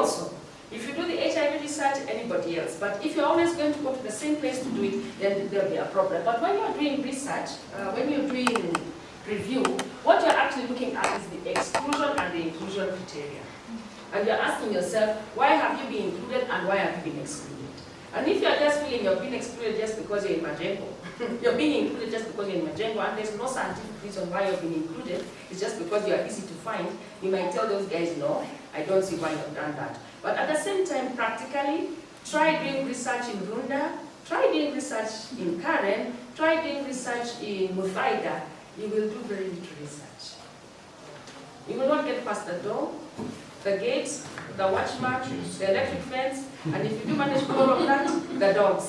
also. If you do the HIV research, anybody else. But if you're always going to go to the same place to do it, then there'll be a problem. But when you're doing research, when you're doing review, what you're actually looking at is the exclusion and the inclusion criteria. And you're asking yourself, why have you been included and why have you been excluded? And if you're just feeling you're being excluded just because you're in Majengo, you're being included just because you're in Majengo, and there's no scientific reason why you're being included, it's just because you're easy to find, you might tell those guys, no, I don't see why you've done that. But at the same time, practically, try doing research in Runda, try doing research in Karen, try doing research in Muthaiga. You will do very little research. You will not get past the door, the gates, the watchman, the electric fence, and if you do manage to all of that, the dogs.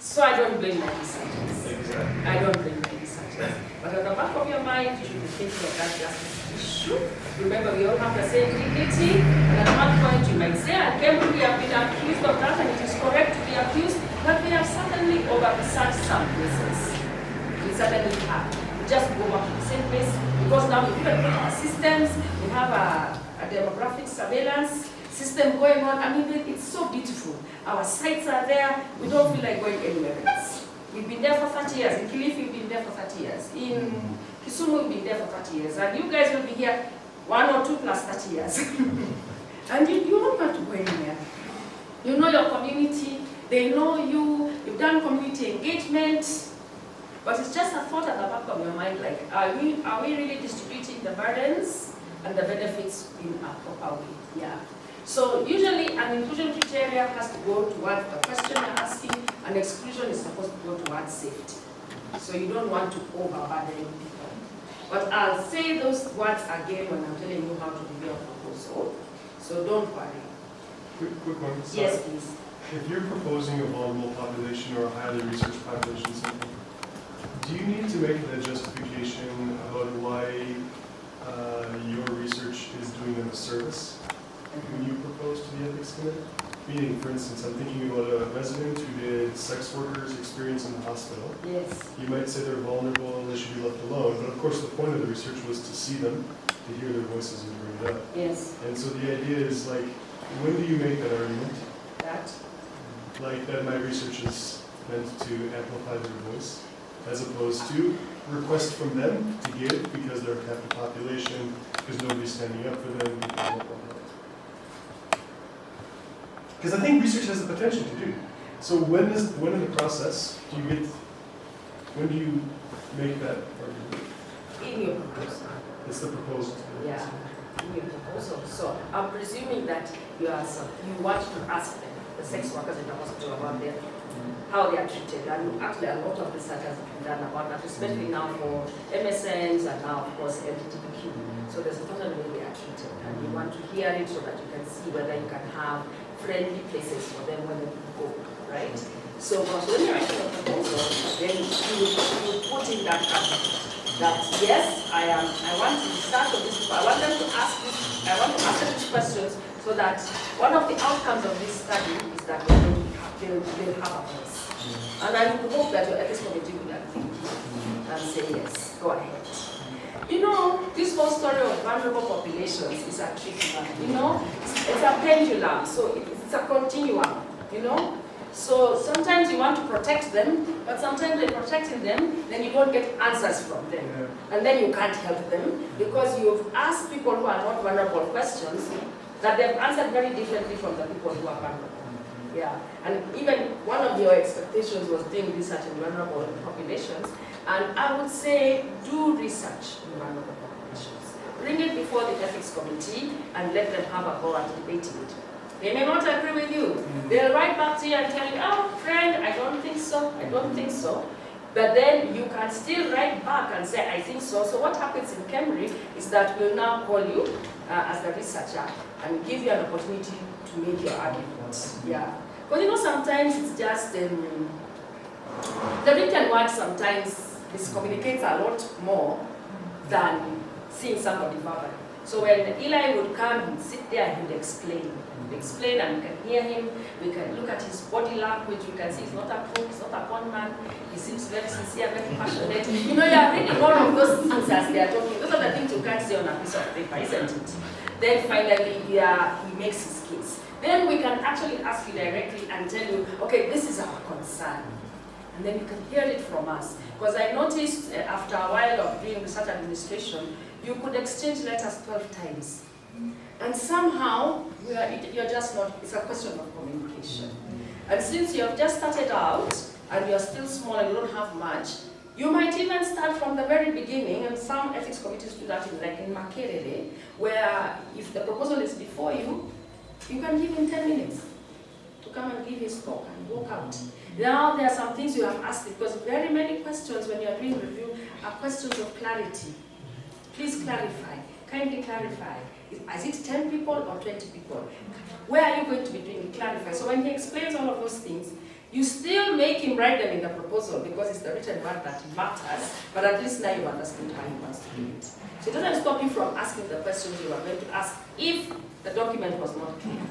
So I don't blame my researchers. I don't blame my researchers. But at the back of your mind, you should be thinking of that justice issue. Remember, we all have the same dignity, and at one point you might say, and we have been accused of that, and it is correct to be accused, but we have certainly over-researched some places. We certainly have. We just go back to the same place, because now we even put our systems, we have a demographic surveillance system going on. I mean, it's so beautiful. Our sites are there, we don't feel like going anywhere else. We've been there for 30 years. In Kilifi, we've been there for 30 years. In Kisumu, we've been there for 30 years. And you guys will be here 1 or 2 plus 30 years. And you don't want to go anywhere. You know your community, they know you, you've done community engagement, but it's just a thought at the back of your mind, like, are we really distributing the burdens and the benefits in a proper way? Yeah. So usually an inclusion criteria has to go towards the question you're asking, and exclusion is supposed to go towards safety. So you don't want to overburden people. But I'll say those words again when I'm telling you how to review a proposal. So don't worry. Quick one. Sorry. Yes, please. If you're proposing a vulnerable population or a highly researched population, something, do you need to make the justification about why your research is doing them a service when you propose to the ethics committee? Meaning, for instance, I'm thinking about a resident who did sex workers experience in the hospital. Yes. You might say they're vulnerable and they should be left alone, but of course the point of the research was to see them, to hear their voices and to bring it up. Yes. And so the idea is, like, when do you make that argument? That? Like that my research is meant to amplify their voice, as opposed to request from them to give because they're a captive population, because nobody's standing up for them, because I think research has the potential to do. So when in the process do when do you make that argument? In your proposal. It's the proposal. Yeah, in your proposal. So I'm presuming that you want to ask them, the sex workers in the hospital, about how they are treated. And actually a lot of research has been done about that, especially now for MSNs and now of course LGBTQ. So there's a certain way they are treated, and you want to hear it so that you can see whether you can have friendly places for them when they go, right? So when you're writing a proposal, then you put in that aspect. That yes, I want to start with this. I want them to ask this. I want to ask them these questions so that one of the outcomes of this study is that they'll have a voice. And I would hope that your ethics committee will agree and say yes, go ahead. You know, this whole story of vulnerable populations is a tricky one. You know, it's a pendulum, so it's a continuum. You know. So sometimes you want to protect them, but sometimes by protecting them, then you don't get answers from them. Yeah. And then you can't help them because you've asked people who are not vulnerable questions that they've answered very differently from the people who are vulnerable. Yeah. And even one of your expectations was doing research in vulnerable populations. And I would say do research in vulnerable populations. Bring it before the ethics committee and let them have a go at debating it. They may not agree with you. They'll write back to you and tell you, oh, friend, I don't think so, I don't think so. But then you can still write back and say, I think so. So what happens in Cambridge is that we'll now call you as the researcher and give you an opportunity to make your arguments. Yeah. Because you know, sometimes it's just, the written word sometimes miscommunicates a lot more than seeing somebody verbally. So when Eli would come, he'd sit there and he'd explain. He'd explain and we can hear him, we can look at his body language, we can see he's not a crook, he's not a con man, he seems very sincere, very passionate. You know, you are reading all of those things as they are talking. Those are the things you can't see on a piece of paper, isn't it? Then finally, he makes his case. Then we can actually ask you directly and tell you, okay, this is our concern. And then you can hear it from us. Because I noticed after a while of doing research administration, you could exchange letters 12 times. And somehow, you're just not, it's a question of communication. And since you have just started out, and you're still small and you don't have much, you might even start from the very beginning, and some ethics committees do that like in Makerere, where if the proposal is before you, you can give him 10 minutes to come and give his talk and walk out. Now there are some things you have asked, because very many questions when you are doing review are questions of clarity. Please clarify, kindly clarify. Is it 10 people or 20 people? Where are you going to be doing it? Clarify. So when he explains all of those things, you still make him write them in the proposal because it's the written word that matters, but at least now you understand how he wants to do it. So it doesn't stop you from asking the questions you are going to ask if the document was not clear.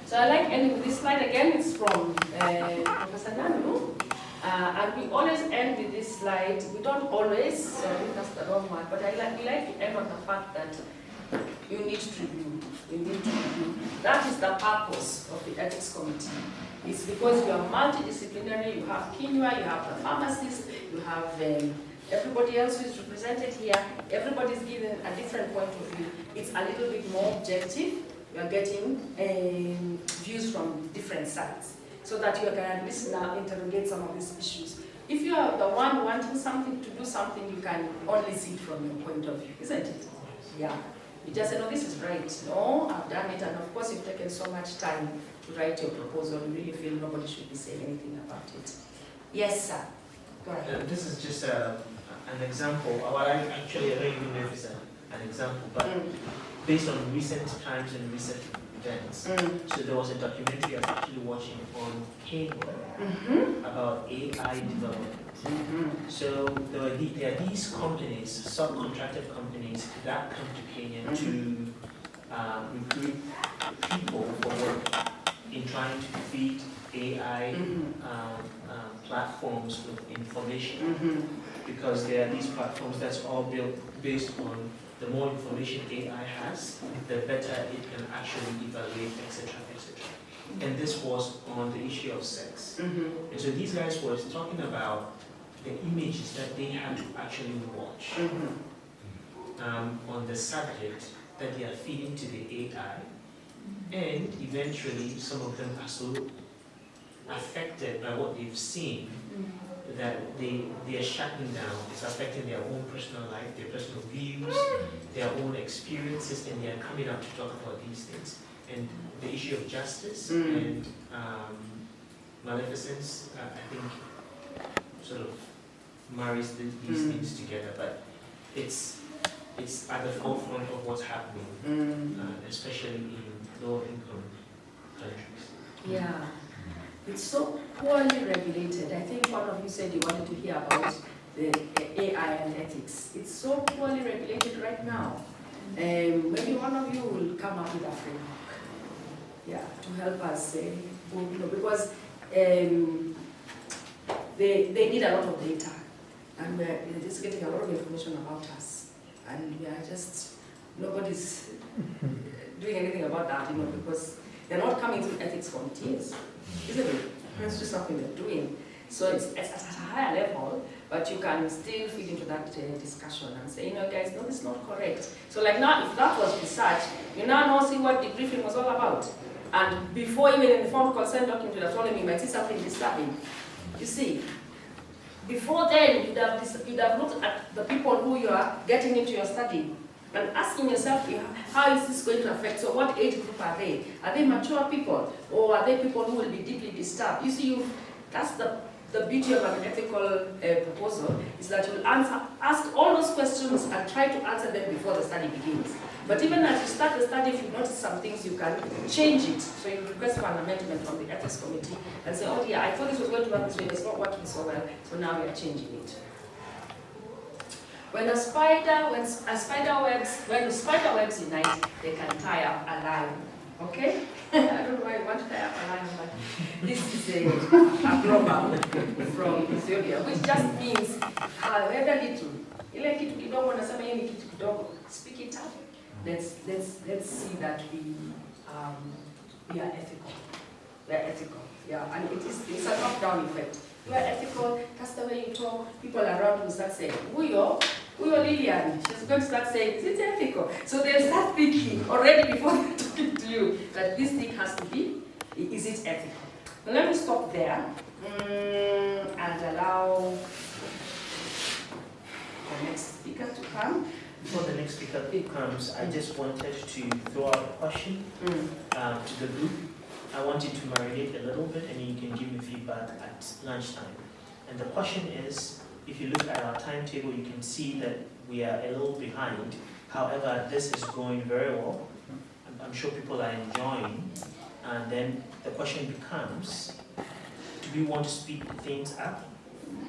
So I like ending with this slide again. It's from Professor Nanu. And we always end with this slide. We don't always, I think that's the wrong one, but we like to end on the fact that you need to review. You need to review. That is the purpose of the ethics committee. It's because you are multidisciplinary. You have quinoa, you have the pharmacist, you have everybody else who is represented here. Everybody's given a different point of view. It's a little bit more objective. You are getting views from different sides, so that you can at least now interrogate some of these issues. If you are the one wanting something to do something, you can only see it from your point of view, isn't it? Yeah. You just say, no, this is right. No, I've done it. And of course, you've taken so much time to write your proposal. You really feel nobody should be saying anything about it. Yes, sir. Go ahead. This is just an example. Well, I don't even know if it's an example, but based on recent times and recent events. So there was a documentary I was actually watching on cable about AI development. So there are these companies, subcontracted companies that come to Kenya to recruit people for work in trying to feed AI platforms with information. Because there are these platforms that's all built based on the more information AI has, the better it can actually evaluate, etc., etc. And this was on the issue of sex. And so these guys were talking about the images that they had to actually watch on the subject that they are feeding to the AI. And eventually, some of them are so affected by what they've seen that they are shutting down. It's affecting their own personal life, their personal views, their own experiences, and they are coming out to talk about these things. And the issue of justice and maleficence, I think, sort of marries these things together. But it's at the forefront of what's happening, especially in low-income countries. Yeah. It's so poorly regulated. I think one of you said you wanted to hear about the AI and ethics. It's so poorly regulated right now. Maybe one of you will come up with a framework, to help us, because they need a lot of data, and they're just getting a lot of information about us, and we are just, nobody's doing anything about that, because they're not coming through ethics committees. Isn't it? It's just something they're doing. So it's at a higher level, but you can still feed into that discussion and say, guys, no, this is not correct. So like now, if that was research, you now see what the briefing was all about. And before even in the form of consent document, you have told me you might see something disturbing. You see, before then, you'd have looked at the people who you are getting into your study and asking yourself, how is this going to affect? So what age group are they? Are they mature people? Or are they people who will be deeply disturbed? You see, that's the beauty of an ethical proposal, is that you'll ask all those questions and try to answer them before the study begins. But even as you start the study, if you notice some things, you can change it. So you request for an amendment from the ethics committee and say, oh dear, I thought this was going to work this way, but it's not working so well, so now we are changing it. When the spider webs unite, they can tie up a lion. Okay? I don't know why you want to tie up a lion, but this is a proverb from Ethiopia, which just means however little. Ile kitu kidogo nasema hii ni kitu kidogo. Speak it up. Let's see that we are ethical. We are ethical. Yeah, and it's a top-down effect. You are ethical, that's the way you talk. People around will start saying, Uyo Lillian, she's going to start saying, is it ethical? So they'll start thinking already before they're talking to you that this thing has to be, is it ethical? Now let me stop there and allow the next speaker to come. Before the next speaker comes, I just wanted to throw out a question to the group. I want you to marinate a little bit and you can give me feedback at lunchtime. And the question is, if you look at our timetable, you can see that we are a little behind. However, this is going very well. I'm sure people are enjoying. And then the question becomes, do we want to speed things up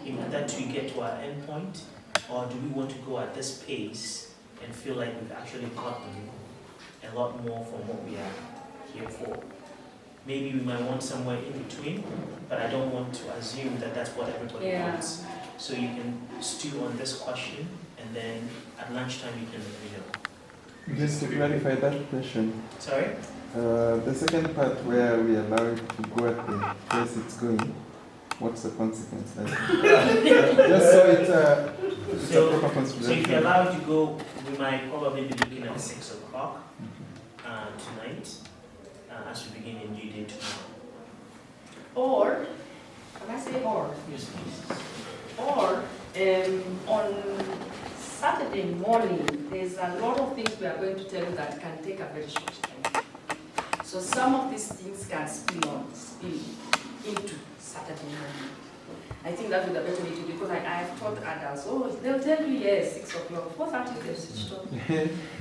in order to get to our end point? Or do we want to go at this pace and feel like we've actually gotten a lot more from what we are here for? Maybe we might want somewhere in between, but I don't want to assume that that's what everybody wants. So you can stew on this question, and then at lunchtime you can let me know. Just to clarify that question. Sorry? The second part where we allow it to go at the pace it's going, what's the consequence? Just so it's a proper consideration. So if you allow it to go, we might probably be looking at 6 o'clock tonight. As we begin a new day tomorrow. Or, can I say or? Yes, please. Or, on Saturday morning, there's a lot of things we are going to tell you that can take a very short time. So some of these things can spill into Saturday morning. I think that would be the better way to do it, because I have taught adults, they'll tell you, yes, 6 o'clock, 4:30 they'll switch off.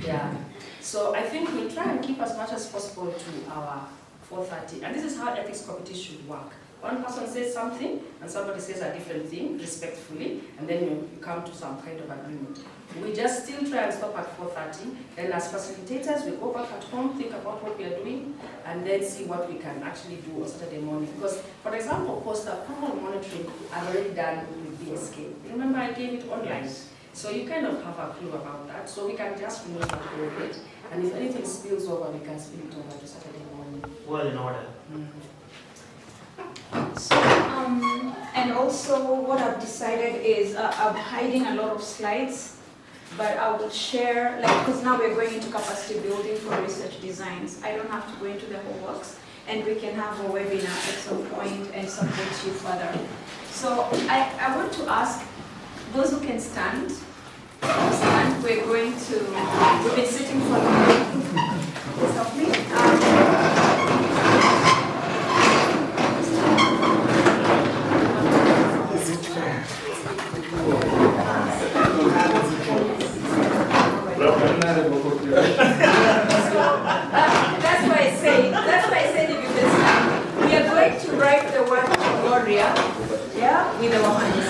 Yeah. So I think we'll try and keep as much as possible to our 4:30. And this is how ethics committee should work. One person says something, and somebody says a different thing, respectfully, and then you come to some kind of agreement. We just still try and stop at 4:30, and as facilitators, we go back at home, think about what we are doing, and then see what we can actually do on Saturday morning. Because, for example, post-approval monitoring, I've already done with BSK. Remember, I gave it online. Yes. So you kind of have a clue about that. So we can just remove that whole bit, and if anything spills over, we can spill it over to Saturday morning. Well in order. So, and also what I've decided is I'm hiding a lot of slides, but I will share, because now we're going into capacity building for research designs. I don't have to go into the whole works, and we can have a webinar at some point and support you further. So I want to ask those who can stand, we're going to, we've been sitting for a while. Please help me. That's why I said if you can stand. We are going to write the word Gloria, with our hands.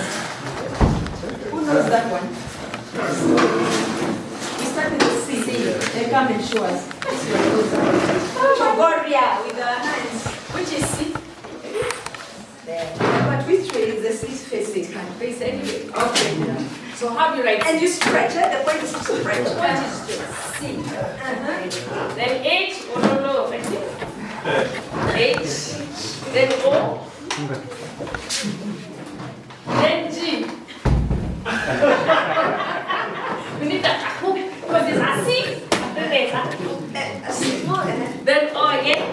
Who knows that one? We start with the C. They come and show us. Chogoria with our hands. Which is C? There. But which way is the C facing? Can face anyway. Okay. So how do you write? And you stretch it. The point is to stretch. What is to C? Then H. Oh no. H. Then O. Then G. We need that hook because there's a C. Then there's a C. Then O again.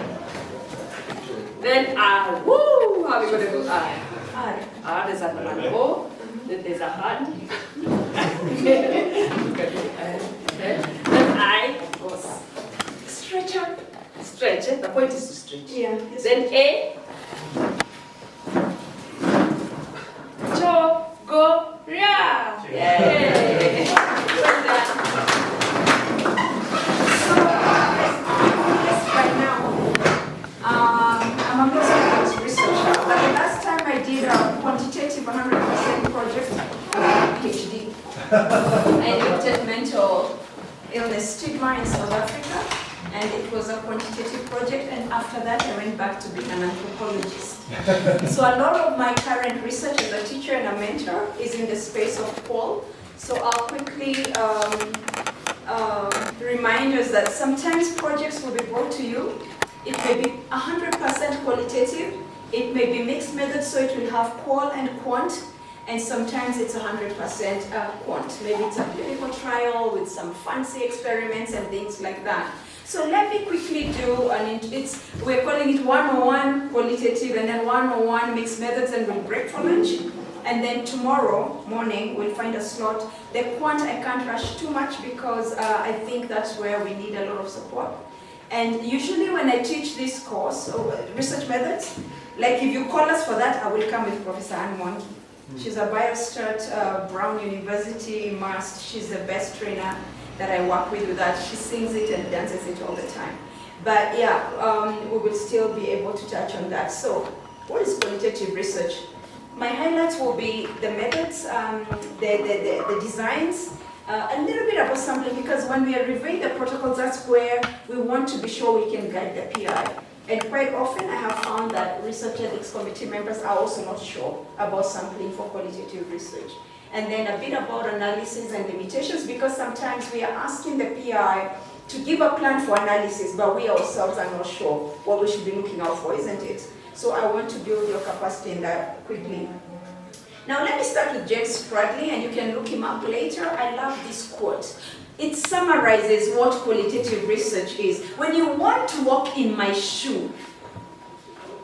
Then R. Woo! How are we going to do R? R is an O. Then there's a hand. Then I goes. Stretch up. Stretch. The point is to stretch. Yeah. Then A. Chogoria. Yay! Right now, I'm a master's researcher, but the last time I did a quantitative 100% project, PhD. I looked at mental illness stigma in South Africa, and it was a quantitative project, and after that I went back to being an anthropologist. So a lot of my current research as a teacher and a mentor is in the space of qual. So I'll quickly remind us that sometimes projects will be brought to you. It may be 100% qualitative, it may be mixed methods, so it will have qual and quant, and sometimes it's 100% quant. Maybe it's a clinical trial with some fancy experiments and things like that. So let me quickly do we're calling it 101 qualitative and then 101 mixed methods, and we'll break for lunch. And then tomorrow morning we'll find a slot. The quant I can't rush too much because I think that's where we need a lot of support. And usually when I teach this course, research methods, like if you call us for that, I will come with Professor Anne Mwangi. She's a biostat, Brown University, Mast. She's the best trainer that I work with that. She sings it and dances it all the time. But yeah, we will still be able to touch on that. So what is qualitative research? My highlights will be the methods, the designs, a little bit about sampling, because when we are reviewing the protocols, that's where we want to be sure we can guide the PI. And quite often I have found that research ethics committee members are also not sure about sampling for qualitative research. And then a bit about analysis and limitations, because sometimes we are asking the PI to give a plan for analysis, but we ourselves are not sure what we should be looking out for, isn't it? So I want to build your capacity in that quickly. Now let me start with James Spradley, and you can look him up later. I love this quote. It summarizes what qualitative research is. When you want to walk in my shoe,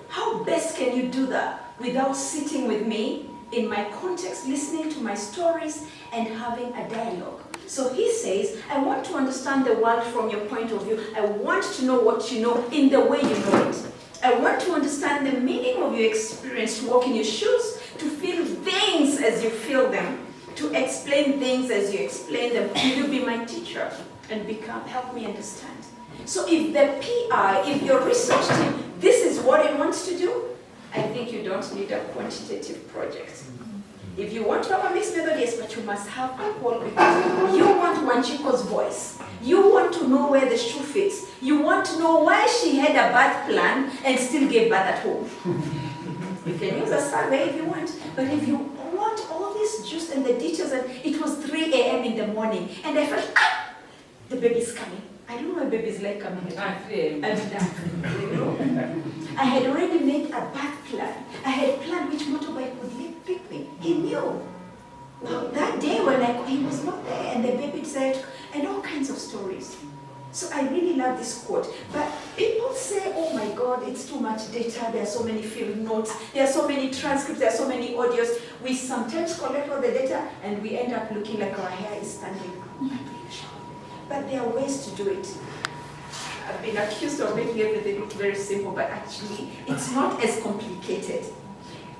how best can you do that without sitting with me in my context, listening to my stories and having a dialogue? So he says, I want to understand the world from your point of view. I want to know what you know in the way you know it. I want to understand the meaning of your experience, to walk in your shoes, to feel things as you feel them, to explain things as you explain them. Will you be my teacher and help me understand? So if the PI, if your research team, this is what it wants to do, I think you don't need a quantitative project. If you want to have a mixed method, yes, but you must have a qual, because you want Wanchiko's voice. You want to know where the shoe fits. You want to know why she had a birth plan and still gave birth at home. You can use a survey if you want, but if you want all this juice and the details, and it was 3 a.m. in the morning, and I felt, the baby's coming. I don't know why babies like coming at 3 a.m. I had already made a birth plan. I had planned which motorbike would pick me. He knew. Now, that day when he was not there, and the baby said, and all kinds of stories. So I really love this quote. But people say, oh my God, it's too much data. There are so many field notes. There are so many transcripts. There are so many audios. We sometimes collect all the data, and we end up looking like our hair is standing up. But there are ways to do it. I've been accused of making everything look very simple, but actually, it's not as complicated.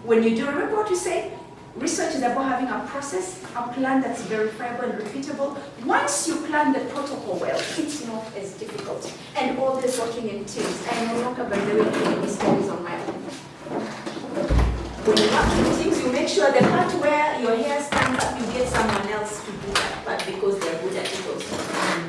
When you do, remember what we said? Research is about having a process, a plan that's verifiable and repeatable. Once you plan the protocol well, it's not as difficult. And all this working in teams. I no longer, by the way, doing these studies on my own. When you work in teams, you make sure the part where your hair stands up, you get someone else to do that part because they're good at it also.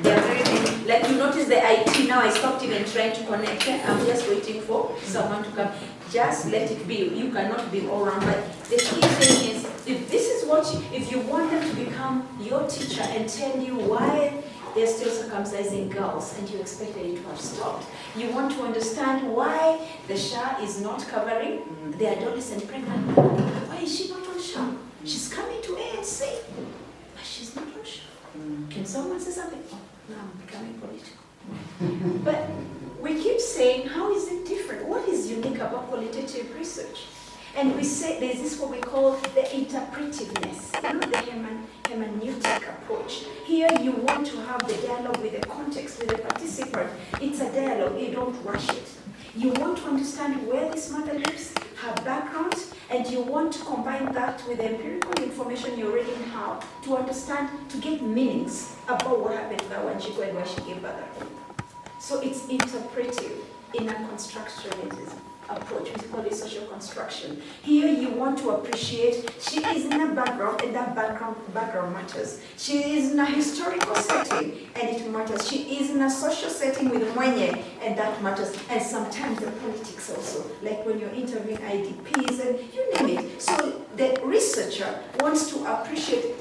They're very many. Like you notice the IT now, I stopped even trying to connect it. I'm just waiting for someone to come. Just let it be. You cannot be all around. But the key thing is, if this is what if you want them to become your teacher and tell you why they're still circumcising girls and you expect them to have stopped, you want to understand why the SHA is not covering the adolescent pregnant woman. Why is she not on SHA? She's coming to ANC, but she's not on SHA. Can someone say something? Oh, no, I'm becoming political. But we keep saying, how is it different? What is unique about qualitative research? And we say there's this what we call the interpretiveness, the hermeneutic approach. Here you want to have the dialogue with the context, with the participant. It's a dialogue, you don't rush it. You want to understand where this mother lives, her background, and you want to combine that with the empirical information you already have to understand, to get meanings about what happened to her when she and why she gave birth. So it's interpretive in a constructionism. approach. We call it social construction. Here you want to appreciate she is in a background, and that background matters. She is in a historical setting, and it matters. She is in a social setting with Mwenye, and that matters. And sometimes the politics also, like when you're interviewing IDPs and you name it. So the researcher wants to appreciate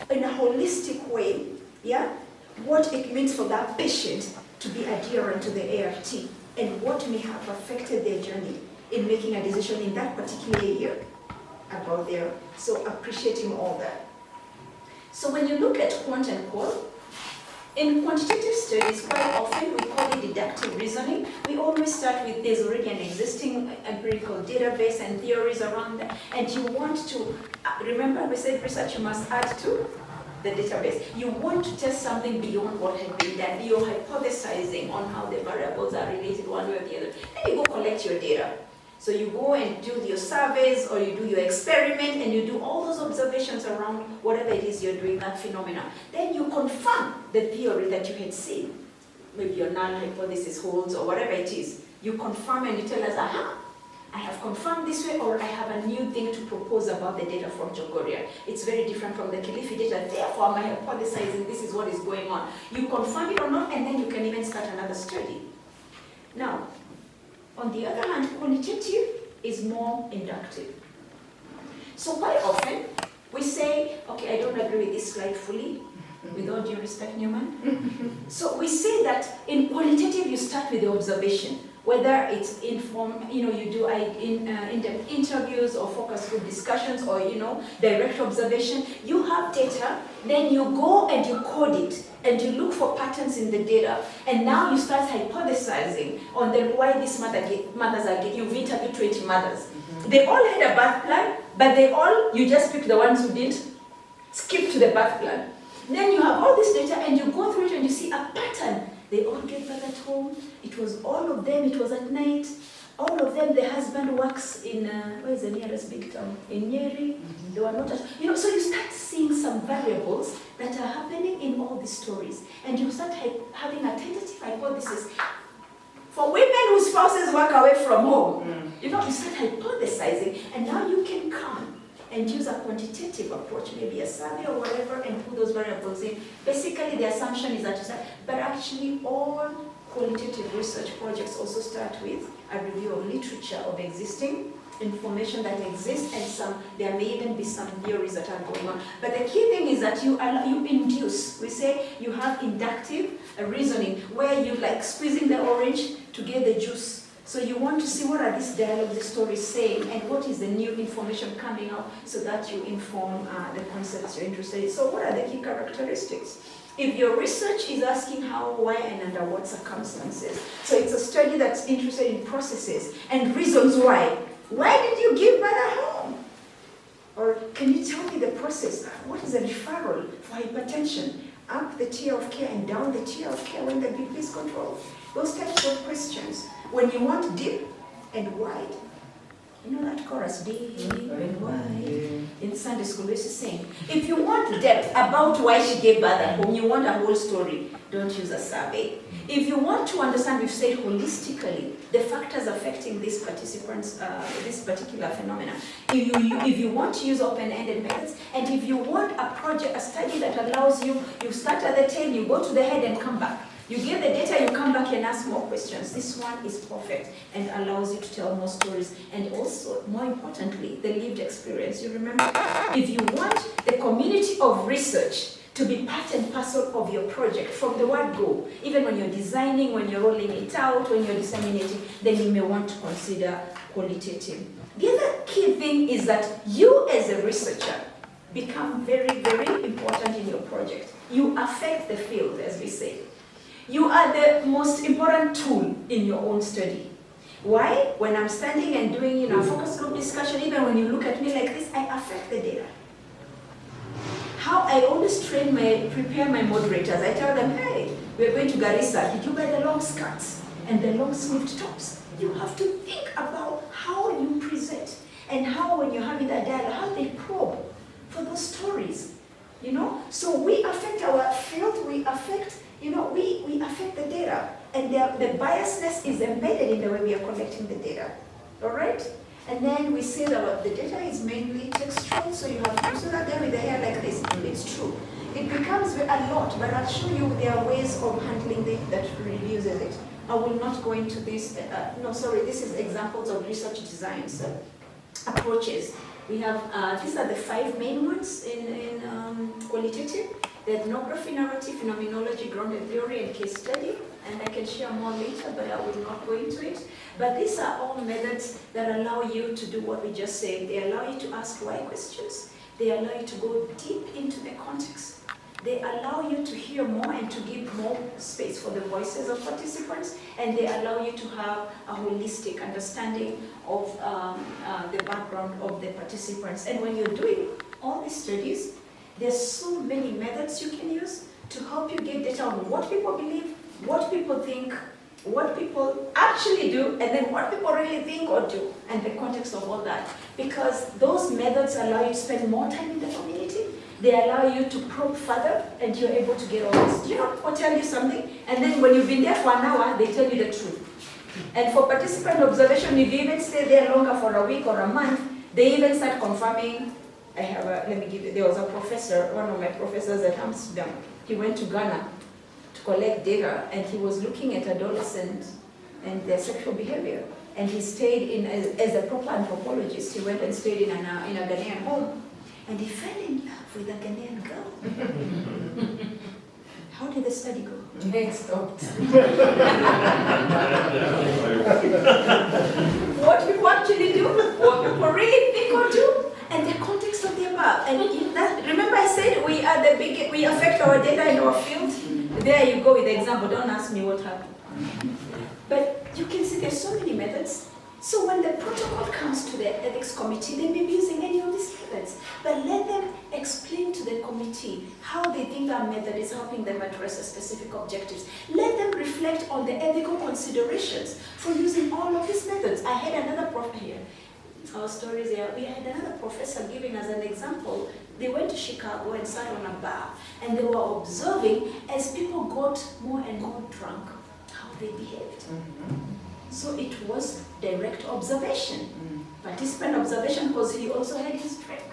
in a holistic way, yeah, what it means for that patient to be adherent to the ART, and what may have affected their journey in making a decision in that particular year about their, so appreciating all that. So when you look at quant and qual, in quantitative studies, quite often we call it deductive reasoning. We always start with there's already an existing empirical database and theories around that, and you want to, remember we said research must add to the database. You want to test something beyond what had been done. You're hypothesizing on how the variables are related one way or the other. Then you go collect your data. So you go and do your surveys, or you do your experiment, and you do all those observations around whatever it is you're doing, that phenomena. Then you confirm the theory that you had seen. Maybe your null hypothesis holds, or whatever it is. You confirm and you tell us, aha, I have confirmed this way, or I have a new thing to propose about the data from Jogoria. It's very different from the Kilifi data, therefore I'm hypothesizing this is what is going on. You confirm it or not, and then you can even start another study. Now, on the other hand, qualitative is more inductive. So quite often, we say, okay, I don't agree with this slide fully, with all due respect, Newman. So we say that in qualitative, you start with the observation. Whether it's you do in-depth interviews or focus group discussions, or direct observation. You have data, then you go and you code it, and you look for patterns in the data, and now you start hypothesizing on why these mothers are getting. You've interviewed 20 mothers. They all had a birth plan, but you just pick the ones who didn't, skip to the birth plan. Then you have all this data, and you go through it, and you see a pattern. They all gave birth at home. It was all of them, it was at night. All of them, the husband works in, where is the nearest big town? In Nyeri. They were not, so you start seeing some variables that are happening in all these stories. And you start having a tentative hypothesis. For women whose spouses work away from home, you start hypothesizing, and now you can come and use a quantitative approach, maybe a survey or whatever, and put those variables in. Basically, the assumption is that, but actually all qualitative research projects also start with a review of literature of existing information that exists, and there may even be some theories that are going on. But the key thing is that you induce. We say you have inductive reasoning, where you like squeezing the orange to get the juice. So you want to see what are these dialogues, the stories saying, and what is the new information coming out, so that you inform the concepts you're interested in. So what are the key characteristics? If your research is asking how, why, and under what circumstances, so it's a study that's interested in processes and reasons why. Why did you give birth at home? Or can you tell me the process? What is a referral for hypertension? Up the tier of care and down the tier of care when the BP is controlled? Those types of questions. When you want deep and wide, that chorus, deep and wide, in Sunday school, we used to sing. If you want depth about why she gave birth at home, you want a whole story, don't use a survey. If you want to understand, we've said holistically, the factors affecting these participants, this particular phenomena. If you want to use open-ended methods, and if you want a study that allows you start at the tail, you go to the head and come back. You get the data, you come back and ask more questions. This one is perfect and allows you to tell more stories. And also, more importantly, the lived experience. You remember, if you want the community of research to be part and parcel of your project from the word go, even when you're designing, when you're rolling it out, when you're disseminating, then you may want to consider qualitative. The other key thing is that you as a researcher become very, very important in your project. You affect the field, as we say. You are the most important tool in your own study. Why? When I'm standing and doing a focus group discussion, even when you look at me like this, I affect the data. How I always prepare my moderators. I tell them, hey, we're going to Garissa. Did you buy the long skirts and the long sleeved tops? You have to think about how you present, and how, when you're having that dialogue, how they probe for those stories. So we affect our field, we affect we affect the data, and the biasness is embedded in the way we are collecting the data. all right? And then we say that the data is mainly textual, so you have to, so that then with the hair like this, it's true. It becomes a lot, but I'll show you there are ways of handling it that reduces it. I will not go into this, no, sorry, this is examples of research designs approaches. We have, these are the 5 main ones in qualitative. The ethnography, narrative, phenomenology, grounded theory, and case study. And I can share more later, but I will not go into it. But these are all methods that allow you to do what we just said. They allow you to ask why questions. They allow you to go deep into the context. They allow you to hear more and to give more space for the voices of participants. And they allow you to have a holistic understanding of the background of the participants. And when you're doing all these studies, there's so many methods you can use to help you get data on what people believe, what people think, what people actually do, and then what people really think or do, and the context of all that. Because those methods allow you to spend more time in the community, they allow you to probe further, and you're able to get all this. Do you know people tell you something, and then when you've been there for an hour, they tell you the truth. And for participant observation, if you even stay there longer for a week or a month, they even start confirming. I have a, let me give you, there was a professor, one of my professors at Amsterdam, he went to Ghana to collect data, and he was looking at adolescents and their sexual behavior. And he stayed in, as a proper anthropologist, he went and stayed in a Ghanaian home, and he fell in love with a Ghanaian girl. How did the study go? It stopped. What people actually do, what people really think or do, and the context of the above. And remember I said we are the big, we affect our data in our field? There you go with the example, don't ask me what happened. But you can see there's so many methods. So when the protocol comes to the ethics committee, they may be using any of these methods, but let them explain to the committee how they think that method is helping them address a specific objectives. Let them reflect on the ethical considerations for using all of these methods. I had another professor here. Our stories here. We had another professor giving us an example. They went to Chicago and sat on a bar, and they were observing as people got more and more drunk, how they behaved. So it was direct observation, participant observation, because he also had his drink.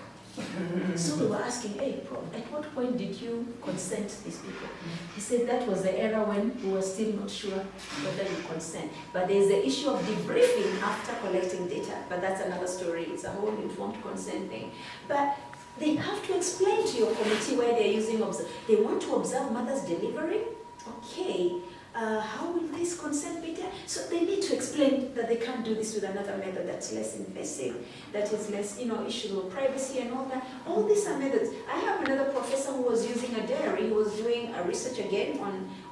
So we were asking, hey, Prof, at what point did you consent these people? He said that was the era when we were still not sure whether you consent. But there's the issue of debriefing after collecting data, but that's another story. It's a whole informed consent thing. But they have to explain to your committee why they're using, they want to observe mothers delivering? Okay. How will this consent be done? So they need to explain that they can't do this with another method that's less invasive, that is less, issue of privacy and all that. All these are methods. I have another professor who was using a diary. He was doing a research again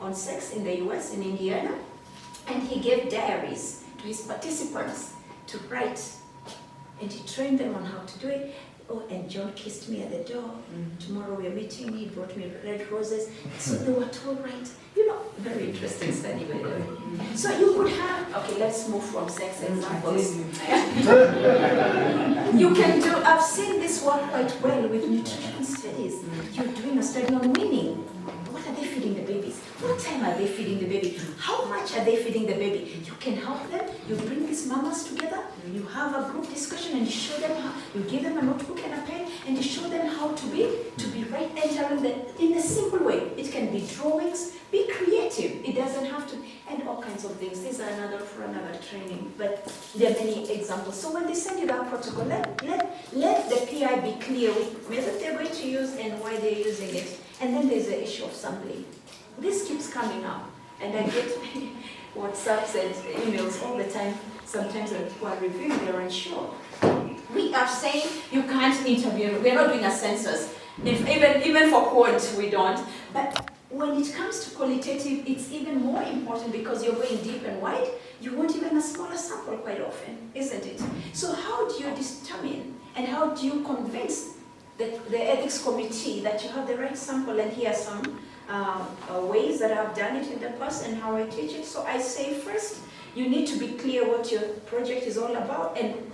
on sex in the US, in Indiana, and he gave diaries to his participants to write, and he trained them on how to do it. Oh, and John kissed me at the door. Tomorrow we're meeting. He brought me red roses. So they were told, right? Very interesting study, by the way. So you could have, okay, let's move from sex examples. You can do, I've seen this work quite well with nutrition studies. You're doing a study on weaning. What are they feeding the babies? What time are they feeding the baby? How much are they feeding the baby? You can help them. You bring these mamas together. You have a group discussion and you show them how, you give them a notebook and a pen and you show them how to be right entering in a simple way. It can be drawings, be creative. It doesn't have to, and all kinds of things. These are for another training, but there are many examples. So when they send you that protocol, let the PI be clear with method they're going to use and why they're using it. And then there's the issue of sampling. This keeps coming up, and I get WhatsApps and emails all the time. Sometimes when people are reviewing, they're unsure. We are saying you can't interview. We're not doing a census. Even for quant, we don't. But when it comes to qualitative, it's even more important because you're going deep and wide. You want even a smaller sample quite often, isn't it? So how do you determine and how do you convince the ethics committee that you have the right sample? And here are some ways that I've done it in the past and how I teach it. So I say first, you need to be clear what your project is all about, and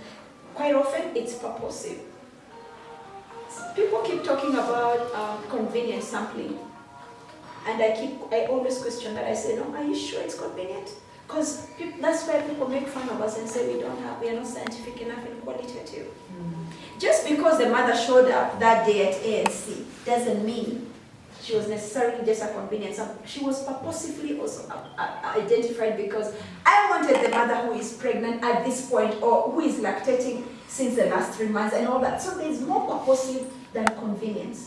quite often it's purposive. People keep talking about convenient sampling, and I always question that. I say, no, are you sure it's convenient? Because that's where people make fun of us and say we are not scientific enough and qualitative. Just because the mother showed up that day at ANC doesn't mean she was necessarily just a convenience. She was purposefully also identified because I wanted the mother who is pregnant at this point or who is lactating since the last 3 months and all that. So there's more purposive than convenience.